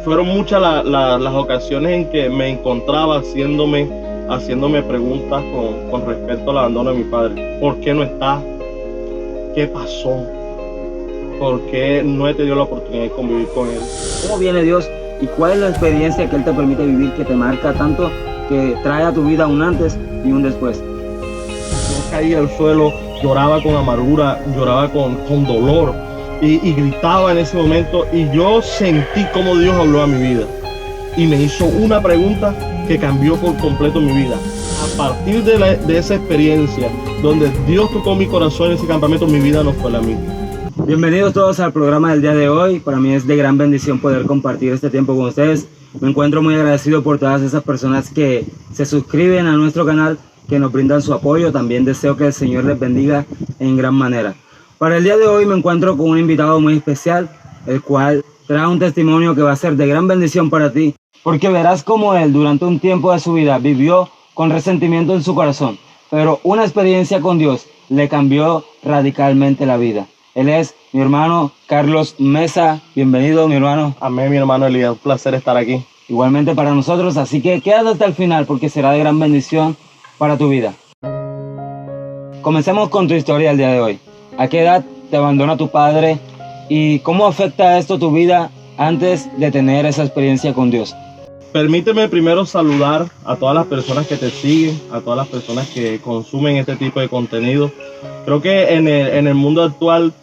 Fueron muchas las ocasiones en que me encontraba haciéndome preguntas con respecto al abandono de mi padre. ¿Por qué no está? ¿Qué pasó? ¿Por qué no he tenido la oportunidad de convivir con él? ¿Cómo viene Dios y cuál es la experiencia que Él te permite vivir, que te marca tanto, que trae a tu vida un antes y un después? Yo caí al suelo, lloraba con amargura, lloraba con dolor y gritaba en ese momento, y yo sentí cómo Dios habló a mi vida y me hizo una pregunta que cambió por completo mi vida. A partir de esa experiencia donde Dios tocó mi corazón en ese campamento, mi vida no fue la misma. Bienvenidos todos al programa del día de hoy. Para mí es de gran bendición poder compartir este tiempo con ustedes. Me encuentro muy agradecido por todas esas personas que se suscriben a nuestro canal, que nos brindan su apoyo. También deseo que el Señor les bendiga en gran manera. Para el día de hoy me encuentro con un invitado muy especial, el cual trae un testimonio que va a ser de gran bendición para ti, porque verás cómo él durante un tiempo de su vida vivió con resentimiento en su corazón, pero una experiencia con Dios le cambió radicalmente la vida. Él es mi hermano Carlos Mesa. Bienvenido, mi hermano. Amén, mi hermano Elías. Un placer estar aquí. Igualmente para nosotros, así que quédate hasta el final porque será de gran bendición para tu vida. Comencemos con tu historia el día de hoy. ¿A qué edad te abandona tu padre y cómo afecta esto tu vida antes de tener esa experiencia con Dios? Permíteme primero saludar a todas las personas que te siguen, a todas las personas que consumen este tipo de contenido. Creo que en el mundo actual,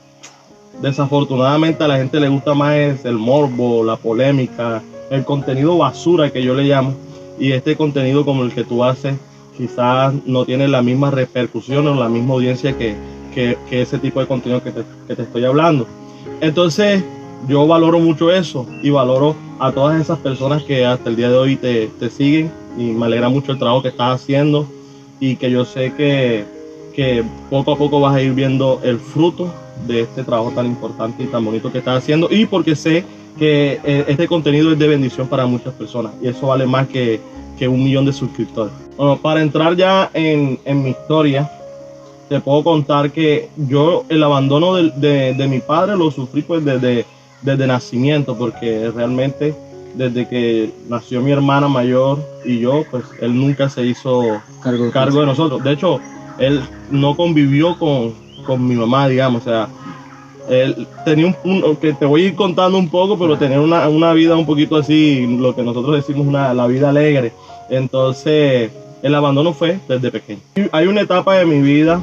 desafortunadamente, a la gente le gusta más el morbo, la polémica, el contenido basura que yo le llamo. Y este contenido como el que tú haces quizás no tiene la misma repercusión o la misma audiencia que ese tipo de contenido que te estoy hablando. Entonces yo valoro mucho eso y valoro a todas esas personas que hasta el día de hoy te siguen, y me alegra mucho el trabajo que estás haciendo, y que yo sé que poco a poco vas a ir viendo el fruto de este trabajo tan importante y tan bonito que estás haciendo, y porque sé que este contenido es de bendición para muchas personas, y eso vale más que 1 millón de suscriptores. Bueno, para entrar ya en mi historia, te puedo contar que yo el abandono de mi padre lo sufrí pues desde nacimiento, porque realmente desde que nació mi hermana mayor y yo, pues él nunca se hizo cargo de nosotros. De hecho, él no convivió con mi mamá, digamos. O sea, él tenía que te voy a ir contando un poco, pero tenía una vida un poquito así, lo que nosotros decimos la vida alegre. Entonces el abandono fue desde pequeño. Hay una etapa de mi vida,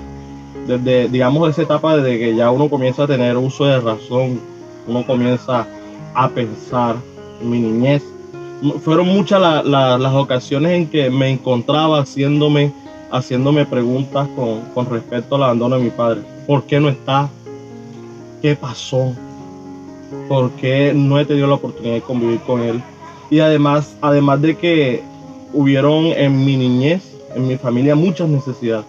desde, digamos, esa etapa desde que ya uno comienza a tener uso de razón, uno comienza a pensar. En mi niñez fueron muchas las ocasiones en que me encontraba haciéndome preguntas con respecto al abandono de mi padre. ¿Por qué no está? ¿Qué pasó? ¿Por qué no he tenido la oportunidad de convivir con él? Y además de que hubieron en mi niñez, en mi familia, muchas necesidades,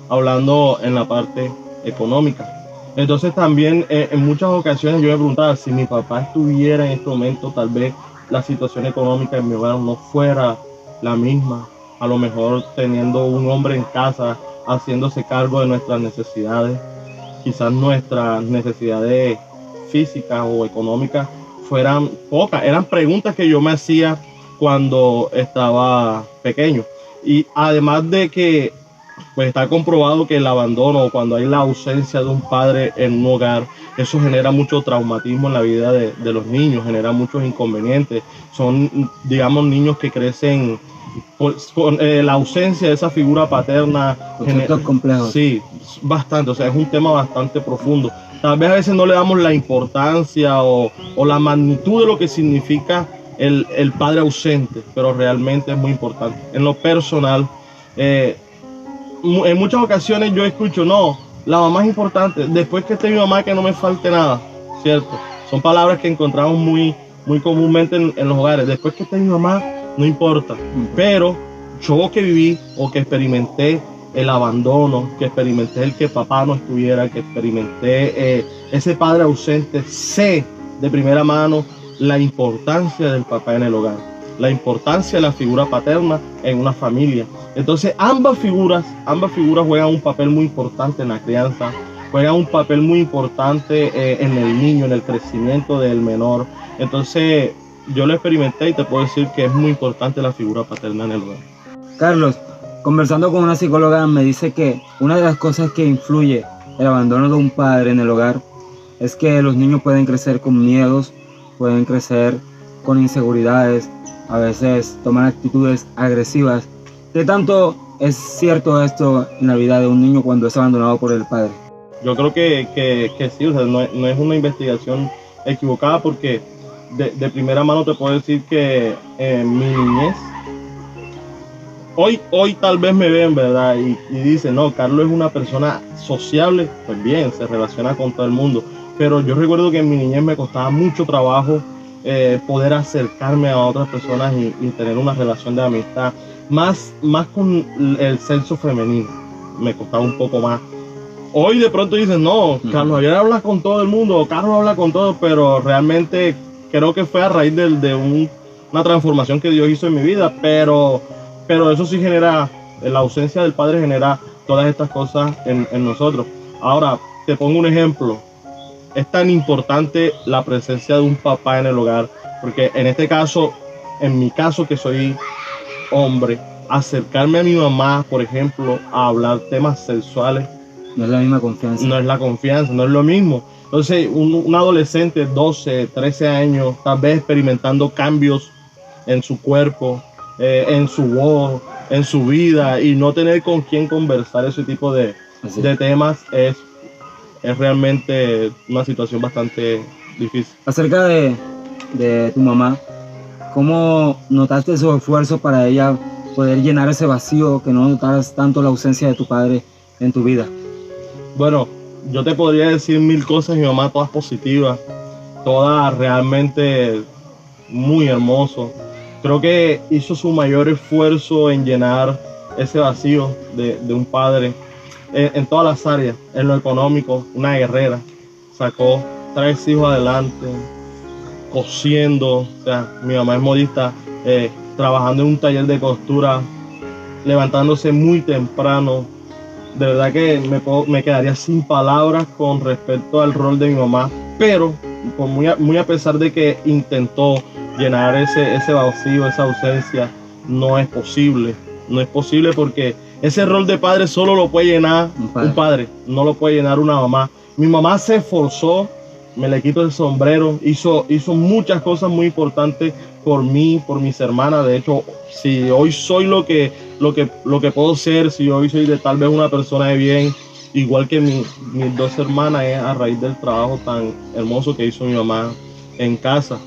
hablando en la parte económica. Entonces también en muchas ocasiones yo me preguntaba, si mi papá estuviera en este momento, tal vez la situación económica en mi hogar no fuera la misma. A lo mejor teniendo un hombre en casa, haciéndose cargo de nuestras necesidades, quizás nuestras necesidades físicas o económicas fueran pocas. Eran preguntas que yo me hacía cuando estaba pequeño. Y además de que pues está comprobado que el abandono, cuando hay la ausencia de un padre en un hogar, eso genera mucho traumatismo en la vida de los niños, genera muchos inconvenientes. Son, digamos, niños que crecen con la ausencia de esa figura paterna. Conceptos complejos. Sí, bastante, o sea, es un tema bastante profundo. Tal vez a veces no le damos la importancia o la magnitud de lo que significa el padre ausente, pero realmente es muy importante. En lo personal, en muchas ocasiones yo escucho, no, la mamá es importante, después que esté mi mamá que no me falte nada, ¿cierto? Son palabras que encontramos muy comúnmente en los hogares. Después que esté mi mamá, no importa. Pero yo que viví o que experimenté el abandono, que experimenté el que papá no estuviera, que experimenté ese padre ausente, sé de primera mano la importancia del papá en el hogar, la importancia de la figura paterna en una familia. Entonces ambas figuras juegan un papel muy importante en la crianza, juegan un papel muy importante en el niño, en el crecimiento del menor. Entonces yo lo experimenté y te puedo decir que es muy importante la figura paterna en el hogar. Carlos, conversando con una psicóloga me dice que una de las cosas que influye el abandono de un padre en el hogar es que los niños pueden crecer con miedos, pueden crecer con inseguridades, a veces toman actitudes agresivas. ¿Qué tanto es cierto esto en la vida de un niño cuando es abandonado por el padre? Yo creo que sí, o sea, no es una investigación equivocada porque de primera mano te puedo decir que en mi niñez, hoy tal vez me ven, ¿verdad? Y dicen, no, Carlos es una persona sociable, pues bien, se relaciona con todo el mundo. Pero yo recuerdo que en mi niñez me costaba mucho trabajo poder acercarme a otras personas y tener una relación de amistad, más con el sexo femenino, me costaba un poco más. Hoy de pronto dicen, no, Carlos Javier habla con todo el mundo, Carlos habla con todo, pero realmente creo que fue a raíz de una transformación que Dios hizo en mi vida, pero eso sí genera, la ausencia del padre genera todas estas cosas en nosotros. Ahora, te pongo un ejemplo. Es tan importante la presencia de un papá en el hogar, porque en este caso, en mi caso que soy hombre, acercarme a mi mamá, por ejemplo, a hablar temas sexuales, No es la misma confianza. no es la confianza, no es lo mismo. Entonces, un adolescente, 12, 13 años, tal vez experimentando cambios en su cuerpo, en su voz, en su vida, y no tener con quién conversar ese tipo de temas es realmente una situación bastante difícil. Acerca de tu mamá, ¿cómo notaste su esfuerzo para ella poder llenar ese vacío, que no notaras tanto la ausencia de tu padre en tu vida? Bueno, yo te podría decir mil cosas, mi mamá todas positivas, todas realmente muy hermoso. Creo que hizo su mayor esfuerzo en llenar ese vacío de un padre en todas las áreas, en lo económico, una guerrera, sacó 3 hijos adelante, cosiendo, o sea, mi mamá es modista, trabajando en un taller de costura, levantándose muy temprano. De verdad que me quedaría sin palabras con respecto al rol de mi mamá, pero muy a pesar de que intentó llenar ese vacío, esa ausencia, no es posible. No es posible porque ese rol de padre solo lo puede llenar un padre, no lo puede llenar una mamá. Mi mamá se esforzó, me le quito el sombrero, hizo muchas cosas muy importantes por mí, por mis hermanas. De hecho, si hoy soy lo que puedo ser, si hoy soy tal vez una persona de bien, igual que mis 2 hermanas, es a raíz del trabajo tan hermoso que hizo mi mamá en casa.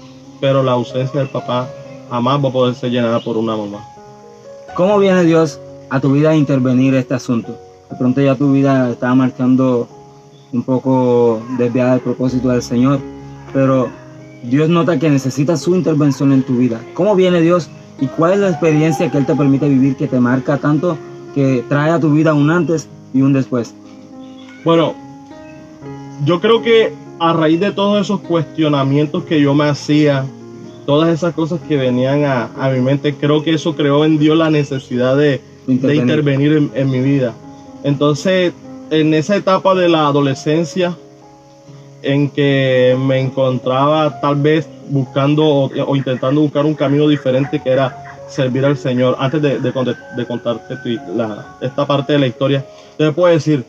Pero la ausencia del papá jamás va a poder ser llenada por una mamá. ¿Cómo viene Dios a tu vida a intervenir este asunto? De pronto ya tu vida estaba marchando un poco desviada del propósito del Señor, pero Dios nota que necesita su intervención en tu vida. ¿Cómo viene Dios y cuál es la experiencia que Él te permite vivir que te marca tanto, que trae a tu vida un antes y un después? Bueno, yo creo que a raíz de todos esos cuestionamientos que yo me hacía, todas esas cosas que venían a mi mente, creo que eso creó en Dios la necesidad de intervenir en mi vida. Entonces, en esa etapa de la adolescencia, en que me encontraba tal vez buscando o intentando buscar un camino diferente, que era servir al Señor. Antes de contarte esta parte de la historia, te puedo decir,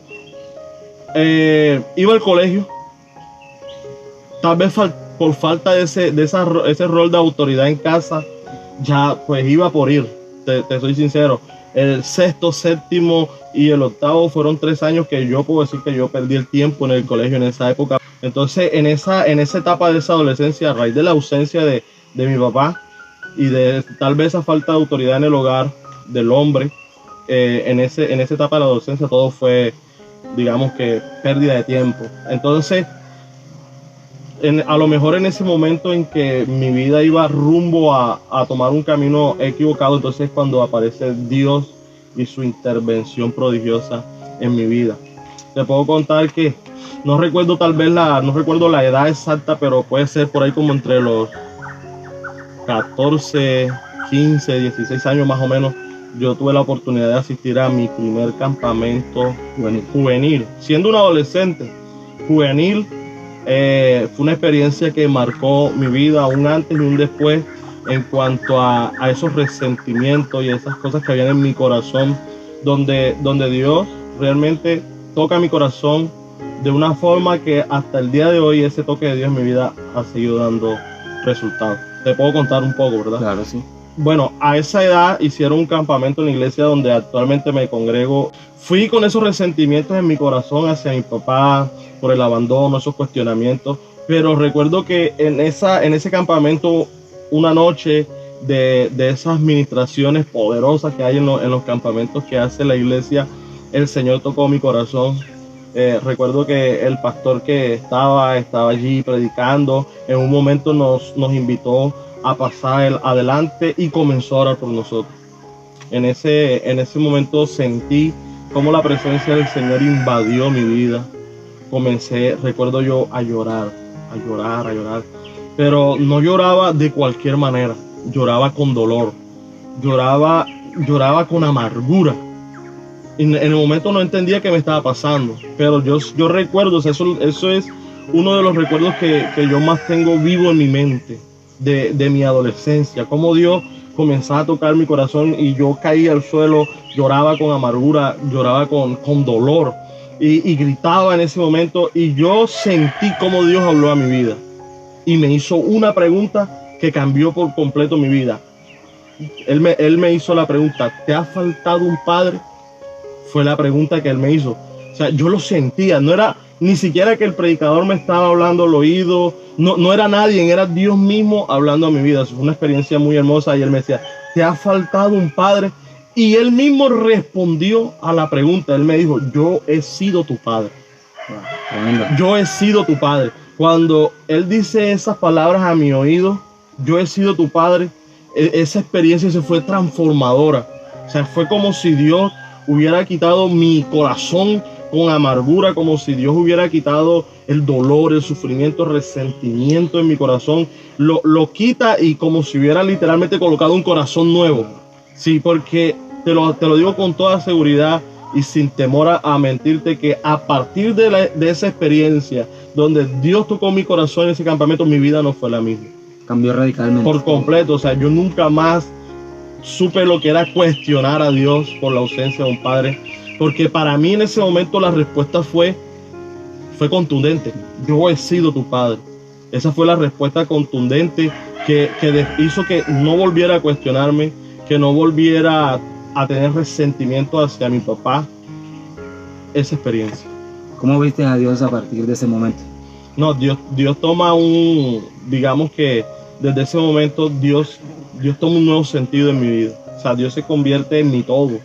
iba al colegio, tal vez por falta de ese rol de autoridad en casa, ya pues iba por ir, te soy sincero. El 6º, 7º y el 8º fueron 3 años que yo puedo decir que yo perdí el tiempo en el colegio en esa época. Entonces en esa etapa de esa adolescencia, a raíz de la ausencia de mi papá y de tal vez esa falta de autoridad en el hogar del hombre, en esa etapa de la adolescencia todo fue, digamos que, pérdida de tiempo. Entonces, a lo mejor en ese momento en que mi vida iba rumbo a tomar un camino equivocado, entonces cuando aparece Dios y su intervención prodigiosa en mi vida. Te puedo contar que no recuerdo la edad exacta, pero puede ser por ahí como entre los 14, 15, 16 años más o menos. Yo tuve la oportunidad de asistir a mi primer campamento juvenil, siendo un adolescente juvenil. Fue una experiencia que marcó mi vida, un antes y un después, en cuanto a esos resentimientos y esas cosas que habían en mi corazón, donde Dios realmente toca mi corazón de una forma que hasta el día de hoy ese toque de Dios en mi vida ha seguido dando resultados. Te puedo contar un poco, ¿verdad? Claro, sí. Bueno, a esa edad hicieron un campamento en la iglesia donde actualmente me congrego. Fui con esos resentimientos en mi corazón hacia mi papá por el abandono, esos cuestionamientos. Pero recuerdo que en ese campamento, una noche de esas ministraciones poderosas que hay en los campamentos que hace la iglesia, el Señor tocó mi corazón. Recuerdo que el pastor que estaba allí predicando, en un momento nos invitó a pasar adelante y comenzó a orar por nosotros. En ese momento sentí cómo la presencia del Señor invadió mi vida. Comencé, recuerdo yo, a llorar, pero no lloraba de cualquier manera, lloraba con dolor, lloraba con amargura. En el momento no entendía qué me estaba pasando, pero yo recuerdo, o sea, eso es uno de los recuerdos que yo más tengo vivo en mi mente de mi adolescencia, cómo Dios comenzaba a tocar mi corazón y yo caía al suelo, lloraba con amargura, lloraba con dolor y gritaba en ese momento, y yo sentí cómo Dios habló a mi vida y me hizo una pregunta que cambió por completo mi vida. Él me hizo la pregunta: ¿te ha faltado un padre? Fue la pregunta que él me hizo. O sea, yo lo sentía, no era ni siquiera que el predicador me estaba hablando al oído, no era nadie, era Dios mismo hablando a mi vida. Fue una experiencia muy hermosa y él me decía: ¿te ha faltado un padre? Y él mismo respondió a la pregunta. Él me dijo: yo he sido tu padre. Yo he sido tu padre. Cuando él dice esas palabras a mi oído, yo he sido tu padre, esa experiencia se fue transformadora. O sea, fue como si Dios hubiera quitado mi corazón con amargura, como si Dios hubiera quitado el dolor, el sufrimiento, el resentimiento en mi corazón. Lo quita, y como si hubiera literalmente colocado un corazón nuevo. Sí, porque te lo digo con toda seguridad y sin temor a mentirte, que a partir de esa experiencia donde Dios tocó mi corazón en ese campamento, mi vida no fue la misma. Cambió radicalmente. Por completo. O sea, yo nunca más supe lo que era cuestionar a Dios por la ausencia de un padre, porque para mí en ese momento la respuesta fue contundente: yo he sido tu padre. Esa fue la respuesta contundente que hizo que no volviera a cuestionarme, que no volviera a tener resentimiento hacia mi papá. Esa experiencia. ¿Cómo viste a Dios a partir de ese momento? No, Dios toma digamos que desde ese momento Dios toma un nuevo sentido en mi vida. O sea, Dios se convierte en mi todo.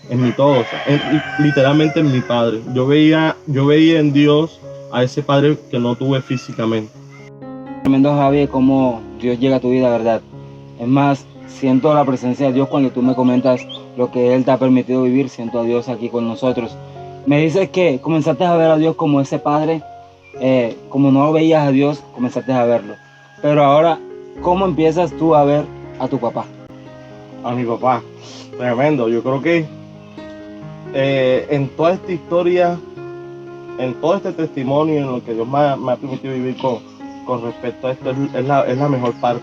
O sea, literalmente en mi padre. Yo veía en Dios a ese padre que no tuve físicamente. Tremendo, Javi, cómo Dios llega a tu vida, ¿verdad? Es más, siento la presencia de Dios cuando tú me comentas lo que Él te ha permitido vivir. Siento a Dios aquí con nosotros. Me dices que comenzaste a ver a Dios como ese padre, como no veías a Dios, comenzaste a verlo. Pero ahora, ¿cómo empiezas tú a ver a tu papá? A mi papá, tremendo. Yo creo que en toda esta historia, en todo este testimonio, en lo que Dios me ha permitido vivir con respecto a esto, es la mejor parte,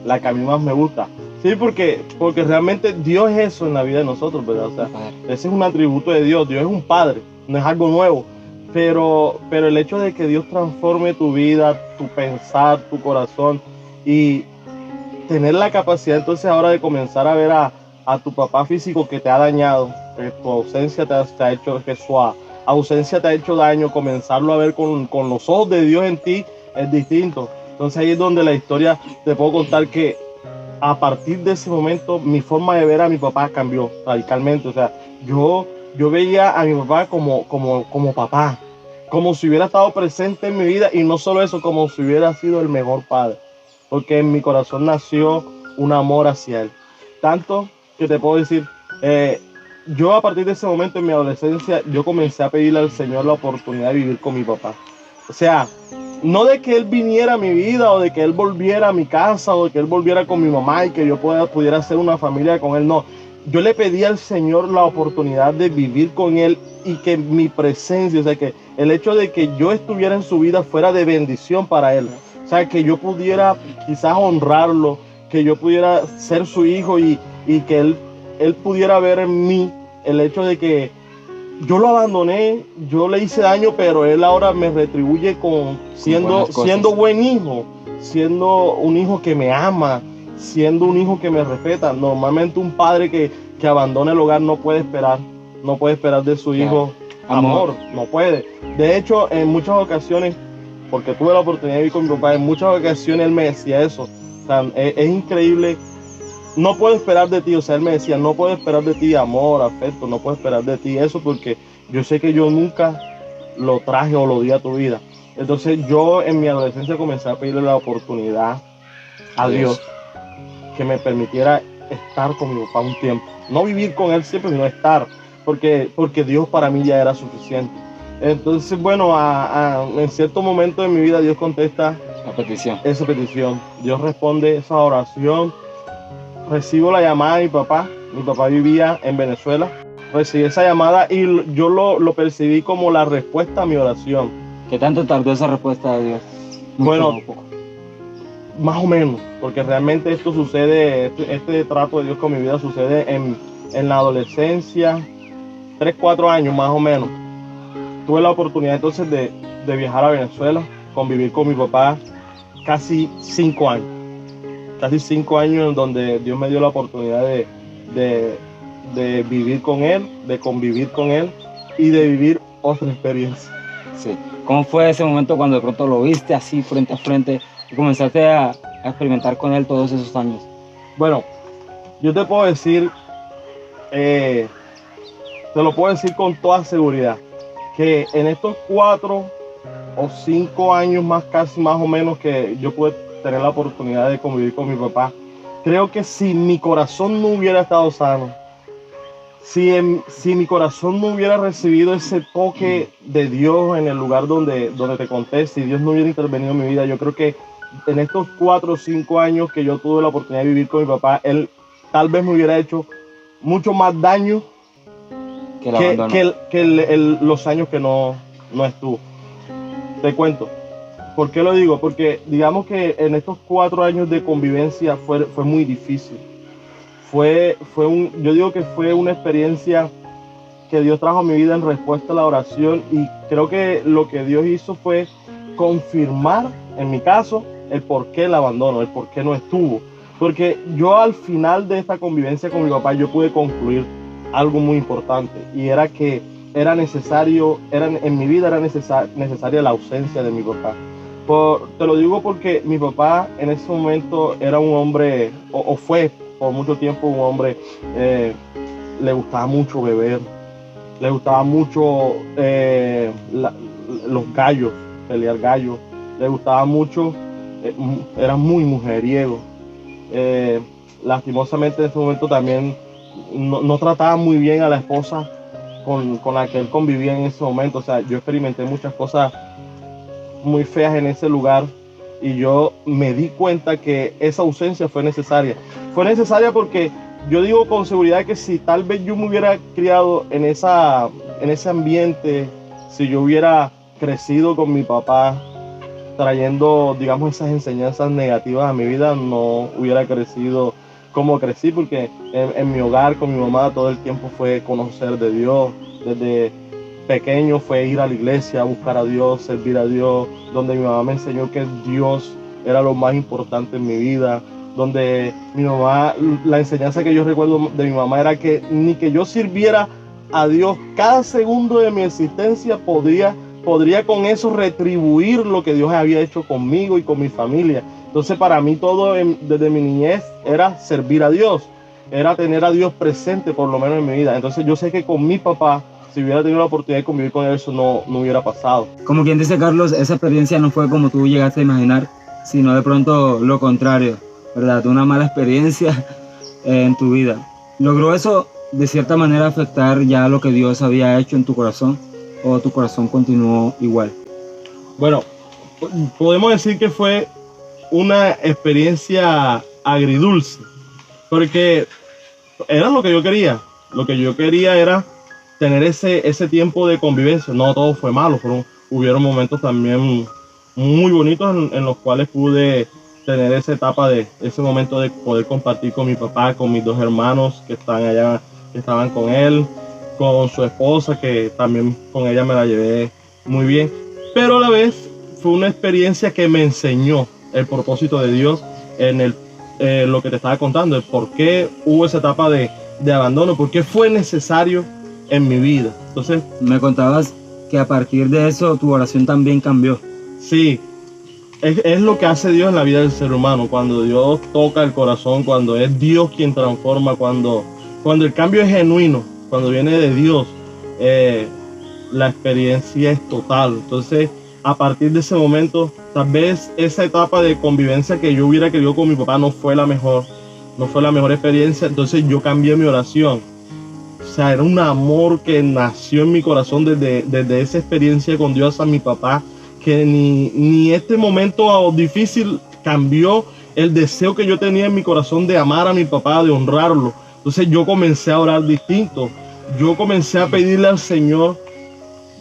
la que a mí más me gusta. Sí, porque realmente Dios es eso en la vida de nosotros, ¿verdad? O sea, ese es un atributo de Dios. Dios es un padre, no es algo nuevo. Pero el hecho de que Dios transforme tu vida, tu pensar, tu corazón, y tener la capacidad entonces ahora de comenzar a ver a tu papá físico que te ha dañado, que tu ausencia te ha hecho, que su ausencia te ha hecho daño, comenzarlo a ver con los ojos de Dios en ti es distinto. Entonces ahí es donde la historia, te puedo contar que a partir de ese momento mi forma de ver a mi papá cambió radicalmente. O sea, yo veía a mi papá como papá, como si hubiera estado presente en mi vida, y no solo eso, como si hubiera sido el mejor padre, porque en mi corazón nació un amor hacia él. Tanto que te puedo decir, yo a partir de ese momento en mi adolescencia, yo comencé a pedirle al Señor la oportunidad de vivir con mi papá. O sea, no de que él viniera a mi vida, o de que él volviera a mi casa, o de que él volviera con mi mamá y que yo pudiera hacer una familia con él, no. yo le pedí al Señor la oportunidad de vivir con Él y que mi presencia, o sea, que el hecho de que yo estuviera en su vida fuera de bendición para Él. O sea, que yo pudiera quizás honrarlo, que yo pudiera ser su hijo y que él pudiera ver en mí el hecho de que yo lo abandoné, yo le hice daño, pero Él ahora me retribuye con siendo buen hijo, siendo un hijo que me ama, siendo un hijo que me respeta. Normalmente un padre que abandona el hogar no puede esperar de su hijo amor, no puede. De hecho, en muchas ocasiones, porque tuve la oportunidad de vivir con mi papá, en muchas ocasiones él me decía eso. O sea, es increíble, no puedo esperar de ti, o sea, él me decía, no puedo esperar de ti amor, afecto, no puedo esperar de ti eso porque yo sé que yo nunca lo traje o lo di a tu vida. Entonces yo en mi adolescencia comencé a pedirle la oportunidad a Dios que me permitiera estar con mi papá un tiempo. No vivir con él siempre, sino estar, porque Dios para mí ya era suficiente. Entonces, bueno, en cierto momento de mi vida Dios contesta esa petición. Dios responde esa oración. Recibo la llamada de mi papá. Mi papá vivía en Venezuela. Recibí esa llamada y yo lo percibí como la respuesta a mi oración. ¿Qué tanto tardó esa respuesta de Dios? Bueno, más o menos, porque realmente esto sucede, este trato de Dios con mi vida sucede en la adolescencia, 3, 4 años más o menos. Tuve la oportunidad entonces de viajar a Venezuela, convivir con mi papá casi 5 años. Casi 5 años en donde Dios me dio la oportunidad de vivir con Él, de convivir con Él y de vivir otra experiencia. Sí. ¿Cómo fue ese momento cuando de pronto lo viste así frente a frente y comenzaste a experimentar con Él todos esos años? Bueno, yo te puedo decir, te lo puedo decir con toda seguridad, que en estos 4 o 5 años casi más o menos que yo pude tener la oportunidad de convivir con mi papá, creo que si mi corazón no hubiera estado sano, si mi corazón no hubiera recibido ese toque de Dios en el lugar donde te conté, si Dios no hubiera intervenido en mi vida, yo creo que en estos 4 o 5 años que yo tuve la oportunidad de vivir con mi papá, Él tal vez me hubiera hecho mucho más daño que los años que no estuvo. Te cuento. ¿Por qué lo digo? Porque digamos que en estos 4 años de convivencia fue muy difícil. Yo digo que fue una experiencia que Dios trajo a mi vida en respuesta a la oración, y creo que lo que Dios hizo fue confirmar, en mi caso, el por qué el abandono, el por qué no estuvo. Porque yo al final de esta convivencia con mi papá, yo pude concluir algo muy importante, y era que en mi vida era necesaria la ausencia de mi papá. Te lo digo porque mi papá en ese momento era un hombre, o fue por mucho tiempo un hombre, le gustaba mucho beber, le gustaba mucho los gallos, pelear gallos, le gustaba mucho, era muy mujeriego. Lastimosamente en ese momento también no trataba muy bien a la esposa con la que él convivía en ese momento. O sea, yo experimenté muchas cosas muy feas en ese lugar, y yo me di cuenta que esa ausencia fue necesaria. Fue necesaria porque yo digo con seguridad que si tal vez yo me hubiera criado en ese ambiente, si yo hubiera crecido con mi papá trayendo, digamos, esas enseñanzas negativas a mi vida, no hubiera crecido como crecí, porque en mi hogar con mi mamá todo el tiempo fue conocer de Dios. Desde pequeño fue ir a la iglesia, buscar a Dios, servir a Dios, donde mi mamá me enseñó que Dios era lo más importante en mi vida, donde mi mamá, la enseñanza que yo recuerdo de mi mamá era que ni que yo sirviera a Dios cada segundo de mi existencia podría con eso retribuir lo que Dios había hecho conmigo y con mi familia. Entonces para mí todo desde mi niñez era servir a Dios, era tener a Dios presente por lo menos en mi vida. Entonces yo sé que con mi papá, si hubiera tenido la oportunidad de convivir con él, eso no hubiera pasado. Como quien dice, Carlos, esa experiencia no fue como tú llegaste a imaginar, sino de pronto lo contrario, ¿verdad? Una mala experiencia en tu vida. ¿Logró eso de cierta manera afectar ya lo que Dios había hecho en tu corazón, o tu corazón continuó igual? Bueno, podemos decir que fue una experiencia agridulce, porque era lo que yo quería. Lo que yo quería era tener ese tiempo de convivencia. No todo fue malo, hubieron momentos también muy bonitos en los cuales pude tener esa etapa ese momento de poder compartir con mi papá, con mis dos hermanos que están allá, que estaban con él, con su esposa, que también con ella me la llevé muy bien. Pero a la vez fue una experiencia que me enseñó el propósito de Dios en lo que te estaba contando, el por qué hubo esa etapa de abandono, por qué fue necesario en mi vida. Entonces, me contabas que a partir de eso tu oración también cambió. Sí, es lo que hace Dios en la vida del ser humano, cuando Dios toca el corazón, cuando es Dios quien transforma, cuando el cambio es genuino, cuando viene de Dios, la experiencia es total. Entonces, a partir de ese momento, tal vez esa etapa de convivencia que yo hubiera querido con mi papá no fue la mejor experiencia. Entonces yo cambié mi oración. O sea, era un amor que nació en mi corazón desde esa experiencia con Dios a mi papá, que ni este momento difícil cambió el deseo que yo tenía en mi corazón de amar a mi papá, de honrarlo. Entonces yo comencé a orar distinto. Yo comencé a pedirle al Señor,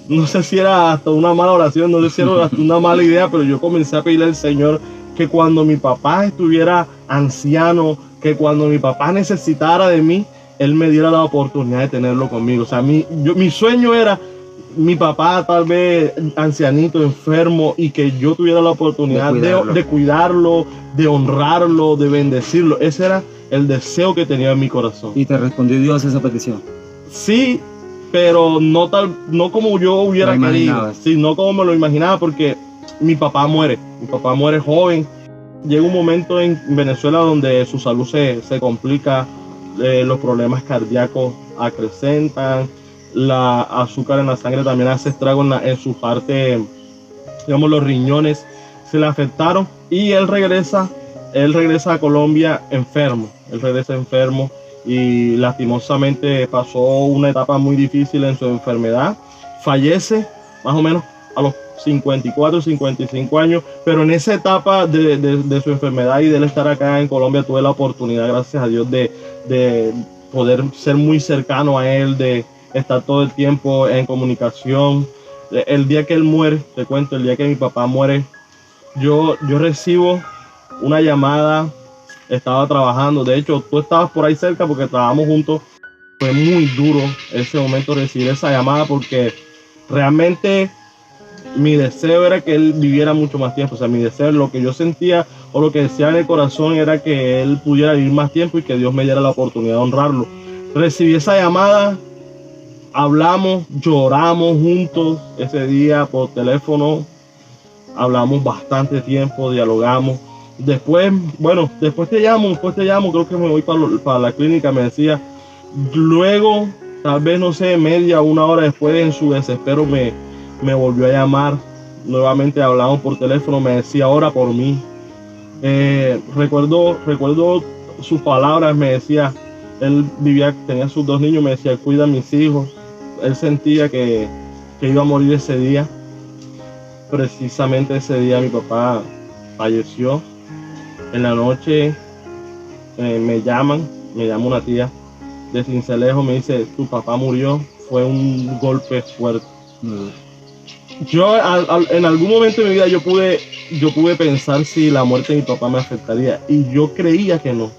no sé si era hasta una mala oración, no sé si era hasta una mala idea, pero yo comencé a pedirle al Señor que cuando mi papá estuviera anciano, que cuando mi papá necesitara de mí, Él me diera la oportunidad de tenerlo conmigo. O sea, mi sueño era mi papá tal vez ancianito, enfermo, y que yo tuviera la oportunidad de cuidarlo, de honrarlo, de bendecirlo. Ese era el deseo que tenía en mi corazón. ¿Y te respondió Dios a esa petición? Sí, pero no como yo hubiera querido, sí, no como me lo imaginaba, porque mi papá muere joven. Llega un momento en Venezuela donde su salud se complica, los problemas cardíacos acrecentan, la azúcar en la sangre también hace estrago en su parte, digamos, los riñones se le afectaron, y él regresa a Colombia enfermo, y lastimosamente pasó una etapa muy difícil en su enfermedad, fallece más o menos a los 54, 55 años, pero en esa etapa de su enfermedad y de él estar acá en Colombia, tuve la oportunidad, gracias a Dios, de poder ser muy cercano a él, de estar todo el tiempo en comunicación. El día que él muere, te cuento, el día que mi papá muere, yo recibo una llamada. Estaba trabajando, de hecho tú estabas por ahí cerca porque trabajamos juntos. Fue muy duro ese momento recibir esa llamada, porque realmente mi deseo era que él viviera mucho más tiempo. O sea, mi deseo, lo que yo sentía o lo que decía en el corazón, era que él pudiera vivir más tiempo y que Dios me diera la oportunidad de honrarlo. Recibí esa llamada, hablamos, lloramos juntos ese día por teléfono, hablamos bastante tiempo, dialogamos. Después te llamo, creo que me voy para la clínica, me decía. Luego, tal vez, no sé, media o una hora después, en su desespero, me volvió a llamar. Nuevamente hablamos por teléfono, me decía, ora por mí. Recuerdo sus palabras, me decía, él tenía sus dos niños, me decía, cuida a mis hijos. Él sentía que iba a morir ese día. Precisamente ese día mi papá falleció. En la noche me llama una tía de Sincelejo, me dice, tu papá murió, fue un golpe fuerte. Yo en algún momento de mi vida yo pude pensar si la muerte de mi papá me afectaría, y yo creía que no.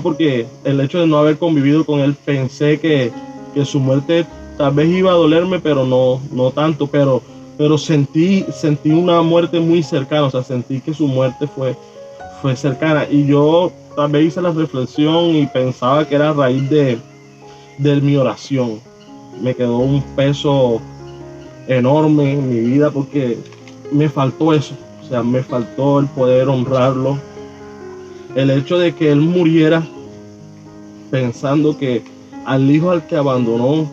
Porque el hecho de no haber convivido con él, pensé que su muerte tal vez iba a dolerme, pero no tanto, pero sentí una muerte muy cercana. O sea, sentí que su muerte fue cercana, y yo tal vez hice la reflexión y pensaba que era a raíz de mi oración. Me quedó un peso enorme en mi vida, porque me faltó eso. O sea, me faltó el poder honrarlo, el hecho de que él muriera pensando que al hijo al que abandonó,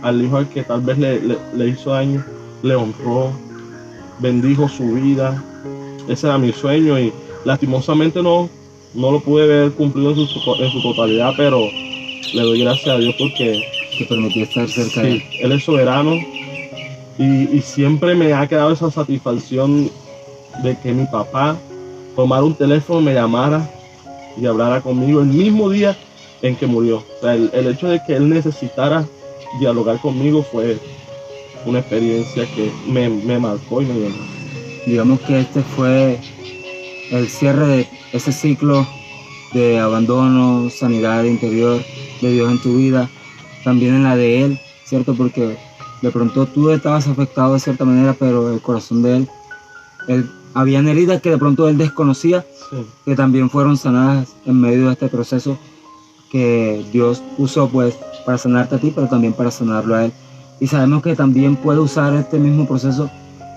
al hijo al que tal vez le hizo daño, le honró, bendijo su vida. Ese era mi sueño, y lastimosamente no lo pude ver cumplido en su totalidad, pero le doy gracias a Dios porque te permitió estar cerca de él. Él es soberano, y siempre me ha quedado esa satisfacción de que mi papá tomara un teléfono, me llamara y hablara conmigo el mismo día en que murió. O sea, el hecho de que él necesitara dialogar conmigo fue una experiencia que me marcó y me llenó. Digamos que este fue el cierre de ese ciclo de abandono, sanidad interior de Dios en tu vida, también en la de Él, ¿cierto? Porque de pronto tú estabas afectado de cierta manera, pero el corazón de Él habían heridas que de pronto Él desconocía, Sí. que también fueron sanadas en medio de este proceso que Dios usó pues para sanarte a ti, pero también para sanarlo a Él. Y sabemos que también puede usar este mismo proceso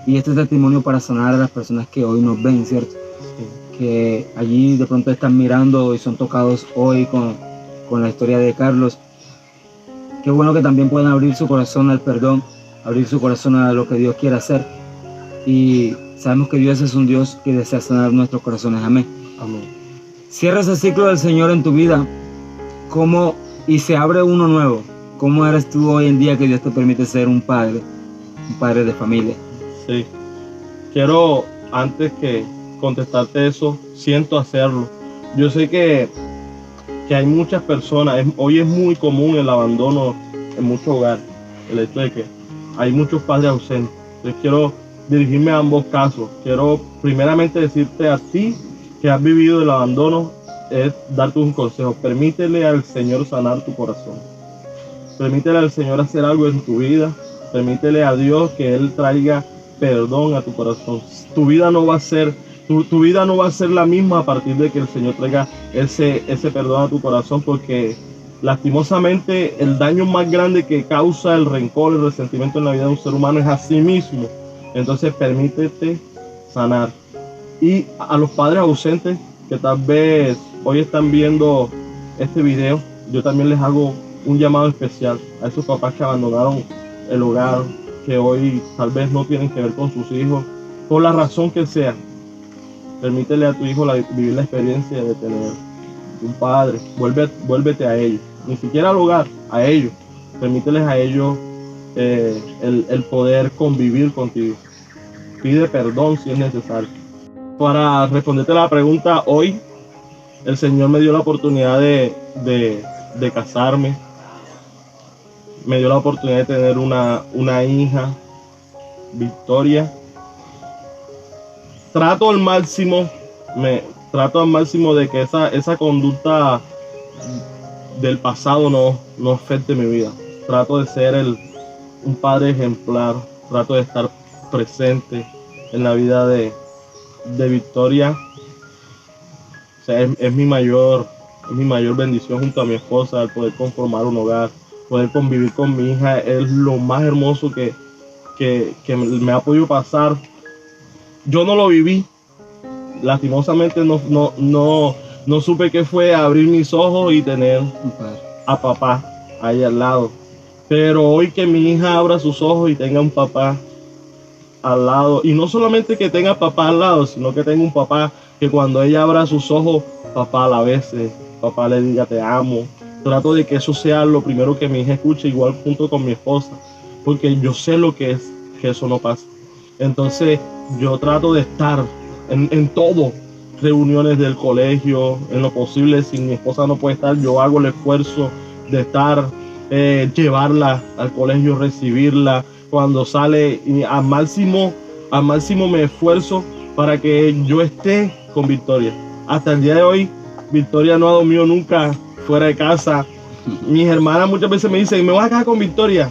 y este testimonio para sanar a las personas que hoy nos ven, ¿cierto? Sí. Que allí de pronto están mirando y son tocados hoy con la historia de Carlos. Qué bueno que también puedan abrir su corazón al perdón, abrir su corazón a lo que Dios quiere hacer. Y sabemos que Dios es un Dios que desea sanar nuestros corazones. Amén. Amén. Cierra ese ciclo del Señor en tu vida y se abre uno nuevo. ¿Cómo eres tú hoy en día que Dios te permite ser un padre de familia? Sí. Quiero, antes que contestarte eso, siento hacerlo. Yo sé que hay muchas personas, hoy es muy común el abandono en muchos hogares, el hecho de que hay muchos padres ausentes. Entonces quiero dirigirme a ambos casos. Quiero primeramente decirte a ti que has vivido el abandono, es darte un consejo. Permítele al Señor sanar tu corazón. Permítele al Señor hacer algo en tu vida. Permítele a Dios que Él traiga perdón a tu corazón. Tu vida no va a ser, tu vida no va a ser la misma a partir de que el Señor traiga ese perdón a tu corazón, porque lastimosamente el daño más grande que causa el rencor, el resentimiento en la vida de un ser humano es a sí mismo. Entonces permítete sanar. Y a los padres ausentes que tal vez hoy están viendo este video, yo también les hago un llamado especial a esos papás que abandonaron el hogar, que hoy tal vez no tienen que ver con sus hijos, por la razón que sea. Permítele a tu hijo vivir la experiencia de tener un padre. Vuélvete a ellos, ni siquiera al hogar, a ellos. Permíteles a ellos el poder convivir contigo. Pide perdón si es necesario. Para responderte la pregunta, hoy el Señor me dio la oportunidad de casarme. Me dio la oportunidad de tener una hija, Victoria. Trato al máximo de que esa conducta del pasado no afecte mi vida. Trato de ser un padre ejemplar. Trato de estar presente en la vida de Victoria. O sea, es mi mayor bendición junto a mi esposa, el poder conformar un hogar, poder convivir con mi hija. Es lo más hermoso que me ha podido pasar. Yo no lo viví, lastimosamente no supe qué fue abrir mis ojos y tener a papá ahí al lado. Pero hoy que mi hija abra sus ojos y tenga un papá al lado, y no solamente que tenga papá al lado, sino que tenga un papá que cuando ella abra sus ojos, papá la bese, papá le diga te amo. Trato de que eso sea lo primero que mi hija escuche, igual junto con mi esposa, porque yo sé lo que es que eso no pasa. Entonces yo trato de estar en todo, reuniones del colegio, en lo posible. Si mi esposa no puede estar, yo hago el esfuerzo de estar, llevarla al colegio, recibirla cuando sale, y al máximo me esfuerzo para que yo esté con Victoria. Hasta el día de hoy, Victoria no ha dormido nunca fuera de casa. Mis hermanas muchas veces me dicen, ¿me vas a quedar con Victoria?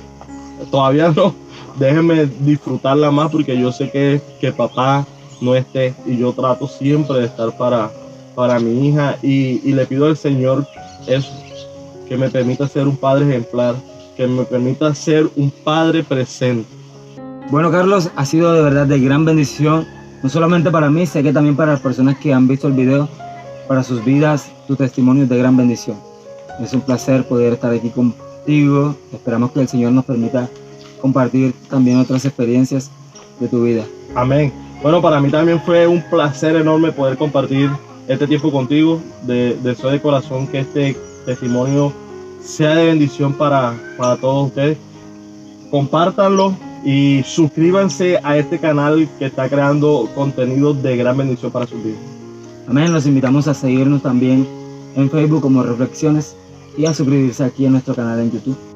Todavía no. Déjenme disfrutarla más, porque yo sé que papá no esté, y yo trato siempre de estar para mi hija, y le pido al Señor eso, que me permita ser un padre ejemplar, que me permita ser un padre presente. Bueno, Carlos, ha sido de verdad de gran bendición, no solamente para mí, sé que también para las personas que han visto el video, para sus vidas, tu testimonio es de gran bendición. Es un placer poder estar aquí contigo. Esperamos que el Señor nos permita compartir también otras experiencias de tu vida. Amén. Bueno, para mí también fue un placer enorme poder compartir este tiempo contigo. Deseo de corazón que este testimonio sea de bendición para todos ustedes. Compártanlo y suscríbanse a este canal que está creando contenido de gran bendición para sus vidas. Amén. Los invitamos a seguirnos también en Facebook como Reflexiones y a suscribirse aquí en nuestro canal en YouTube.